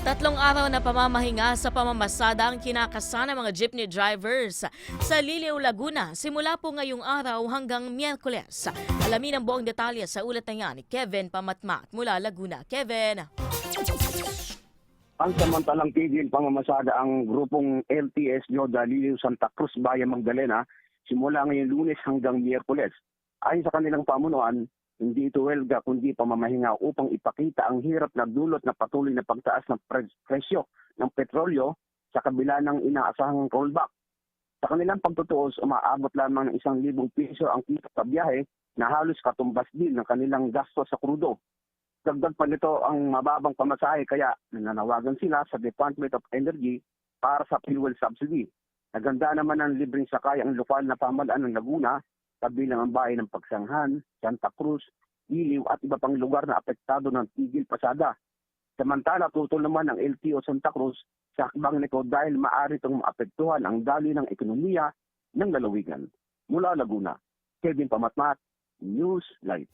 Tatlong araw na pamamahinga sa pamamasada ang kinakasa ng mga jeepney drivers sa Liliw, Laguna simula po ngayong araw hanggang Miyerkules. Alamin ang buong detalye sa ulat na yan ni Kevin Pamatmat mula Laguna. Kevin. Ang samantalang tigil pamamasada ang grupong LTS Yoda Liliw Santa Cruz Bayan Magdalena simula ngayong Lunes hanggang Miyerkules. Ayon sa kanilang pamunuan, hindi ito welga kundi pamamahinga upang ipakita ang hirap na dulot na patuloy na pagtaas ng presyo ng petrolyo sa kabila ng inaasahang rollback. Sa kanilang pagtutuos, umaabot lamang ng 1,000 piso ang kita sa biyahe na halos katumbas din ng kanilang gasto sa krudo. Dagdag pa nito ang mababang pamasahe kaya nananawagan sila sa Department of Energy para sa fuel subsidy. Naganda naman ang libreng sakay ang lokal na pamalaan ng Laguna, kabilang ang bayan ng Pagsanghan, Santa Cruz, Iliw at iba pang lugar na apektado ng tigil pasada. Samantala, tutol naman ang LTO Santa Cruz sa hakbang nito dahil maaari itong maapektuhan ang daloy ng ekonomiya ng lalawigan. Mula Laguna, Kevin Pamatmat, News Live.